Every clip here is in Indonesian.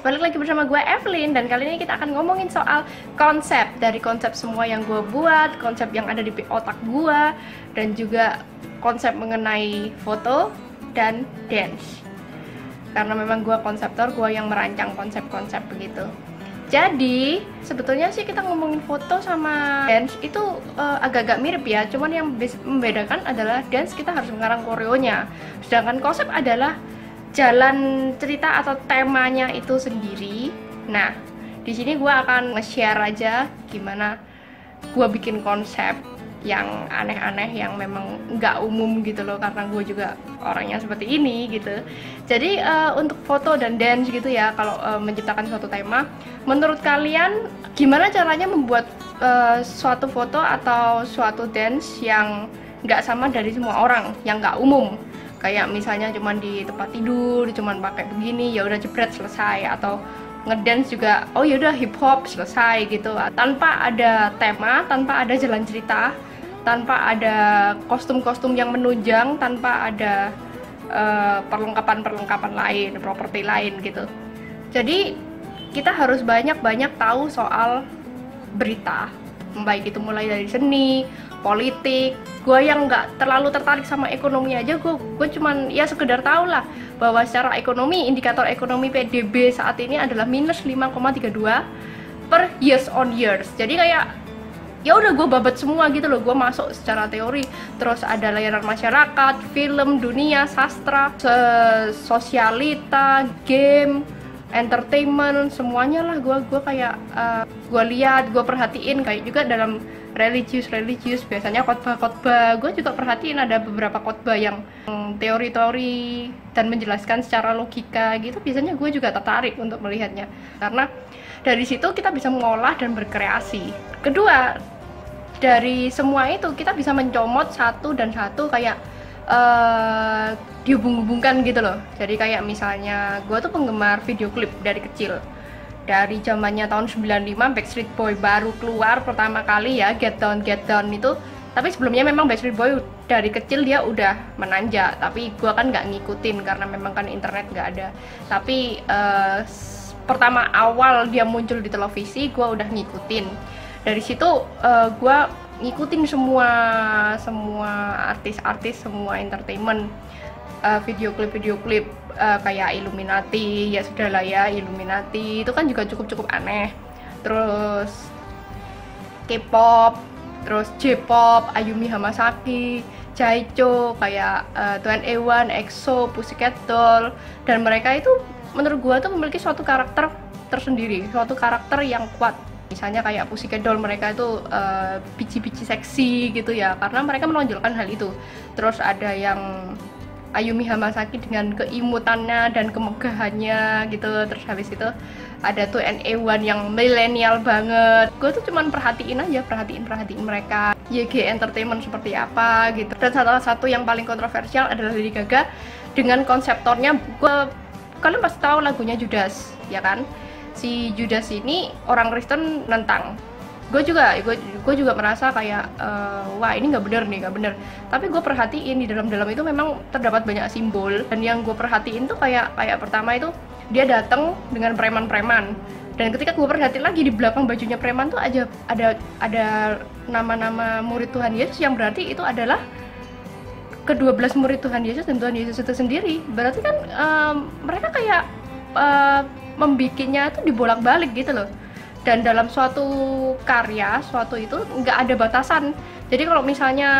balik lagi bersama gue Evelyn. Dan kali ini kita akan ngomongin soal konsep. Dari konsep semua yang gue buat, konsep yang ada di otak gue, dan juga konsep mengenai foto dan dance. Karena memang gue konseptor, gue yang merancang konsep-konsep begitu. Jadi sebetulnya sih kita ngomongin foto sama dance itu agak-agak mirip ya. Cuman yang membedakan adalah dance kita harus mengarang koreonya, sedangkan konsep adalah jalan cerita atau temanya itu sendiri. Nah, di sini gue akan nge-share aja gimana gue bikin konsep yang aneh-aneh, yang memang nggak umum gitu loh, karena gue juga orangnya seperti ini gitu. Jadi untuk foto dan dance gitu ya, kalau menciptakan suatu tema, menurut kalian gimana caranya membuat suatu foto atau suatu dance yang nggak sama dari semua orang, yang nggak umum? Kayak misalnya cuman di tempat tidur, cuman pakai begini, ya udah jebret selesai. Atau ngedance juga, oh ya udah hip hop selesai gitu, tanpa ada tema, tanpa ada jalan cerita, tanpa ada kostum-kostum yang menunjang, tanpa ada perlengkapan-perlengkapan lain, properti lain gitu. Jadi kita harus banyak-banyak tahu soal berita, baik itu mulai dari seni, politik. Gue yang nggak terlalu tertarik sama ekonomi aja, gue cuman ya sekedar tahu lah bahwa secara ekonomi, indikator ekonomi PDB saat ini adalah minus 5,32 per years on years. Jadi kayak ya udah gue babat semua gitu loh, gue masuk secara teori. Terus ada layanan masyarakat, film, dunia, sastra, sosialita, game, entertainment, semuanya lah gue kayak gue lihat, gue perhatiin. Kayak juga dalam religius biasanya khotbah, gue juga perhatiin ada beberapa khotbah yang teori-teori dan menjelaskan secara logika gitu. Biasanya gue juga tertarik untuk melihatnya, karena dari situ kita bisa mengolah dan berkreasi. Kedua, dari semua itu kita bisa mencomot satu dan satu, kayak dihubung-hubungkan gitu loh. Jadi kayak misalnya gue tuh penggemar video klip dari kecil. Dari zamannya tahun 95 Backstreet Boy baru keluar pertama kali ya, Get Down itu. Tapi sebelumnya memang Backstreet Boy dari kecil dia udah menanjak, tapi gue kan nggak ngikutin karena memang kan internet nggak ada. Tapi pertama awal dia muncul di televisi, gue udah ngikutin. Dari situ gue ngikutin semua artis-artis, semua entertainment, video klip kayak Illuminati, ya sudah lah ya, Illuminati itu kan juga cukup aneh. Terus K-pop, terus J-pop, Ayumi Hamasaki, Jaicho, kayak 2NE1, EXO, Pussycat Doll, dan mereka itu menurut gua tuh memiliki suatu karakter tersendiri, suatu karakter yang kuat. Misalnya kayak Pussycat Doll, mereka itu bici-bici seksi gitu ya, karena mereka menonjolkan hal itu. Terus ada yang Ayumi Hamasaki dengan keimutannya dan kemegahannya gitu. Terus habis itu ada tuh NE1 yang milenial banget. Gue tuh cuman perhatiin mereka. YG Entertainment seperti apa gitu. Dan salah satu yang paling kontroversial adalah Lady Gaga dengan konseptornya. Kalian pasti tahu lagunya Judas, ya kan? Si Judas ini orang Kristen nentang. Gue juga merasa kayak wah ini nggak bener. Tapi gue perhatiin di dalam itu memang terdapat banyak simbol. Dan yang gue perhatiin tuh kayak pertama itu dia datang dengan preman. Dan ketika gue perhatiin lagi di belakang bajunya preman tuh ada nama-nama murid Tuhan Yesus, yang berarti itu adalah ke-12 murid Tuhan Yesus dan Tuhan Yesus itu sendiri. Berarti kan mereka kayak membikinnya tuh dibolak-balik gitu loh. Dan dalam suatu karya, suatu itu nggak ada batasan. Jadi kalau misalnya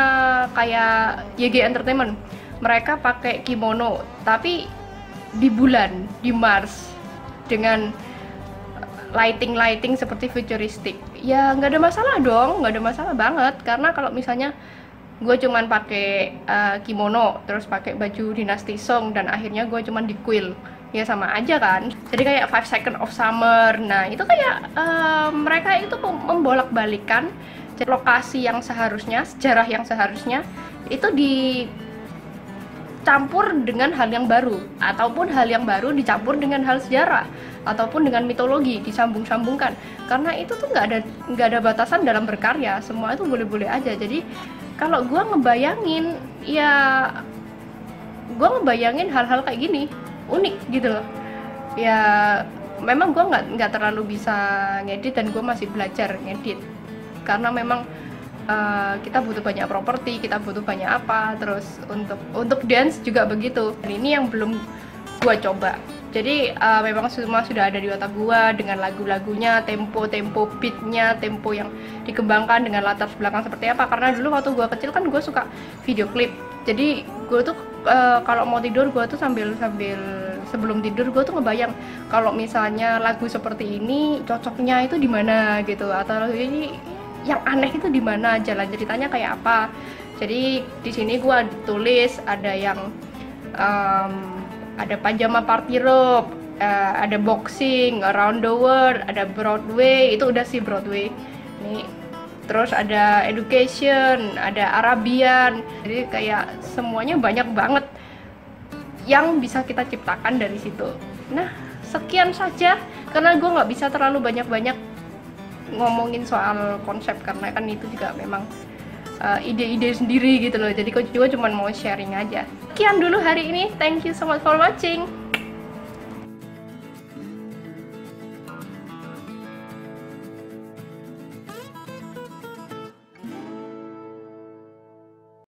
kayak YG Entertainment, mereka pakai kimono, tapi di bulan, di Mars, dengan lighting seperti futuristik, ya nggak ada masalah dong, nggak ada masalah banget. Karena kalau misalnya gue cuman pakai kimono, terus pakai baju Dynasty Song, dan akhirnya gue cuman di kuil, ya sama aja kan. Jadi kayak 5 Seconds of Summer, nah itu kayak mereka itu membolak-balikan lokasi yang seharusnya, sejarah yang seharusnya itu dicampur dengan hal yang baru, ataupun hal yang baru dicampur dengan hal sejarah, ataupun dengan mitologi, disambung-sambungkan. Karena itu tuh nggak ada batasan dalam berkarya, semua itu boleh-boleh aja. Jadi kalau gue ngebayangin hal-hal kayak gini unik gitu loh. Ya memang gue nggak terlalu bisa ngedit dan gue masih belajar ngedit karena memang kita butuh banyak properti, kita butuh banyak apa, terus untuk dance juga begitu. Dan ini yang belum gue coba. Jadi memang semua sudah ada di otak gue dengan lagu-lagunya, tempo beatnya, tempo yang dikembangkan dengan latar belakang seperti apa. Karena dulu waktu gue kecil kan gue suka video klip. Jadi gue tuh kalau mau tidur gue tuh sambil sebelum tidur gue tuh ngebayang kalau misalnya lagu seperti ini cocoknya itu di mana gitu, atau ini yang aneh itu di mana, jalan ceritanya kayak apa. Jadi di sini gue tulis ada yang ada pajama party robe, ada boxing, around the world, ada Broadway, itu udah sih Broadway. Nih, terus ada education, ada Arabian. Jadi kayak semuanya banyak banget yang bisa kita ciptakan dari situ. Nah, sekian saja karena gue nggak bisa terlalu banyak-banyak ngomongin soal konsep karena kan itu juga memang ide-ide sendiri gitu loh. Jadi gue cuma mau sharing aja. Sekian dulu hari ini. Thank you so much for watching.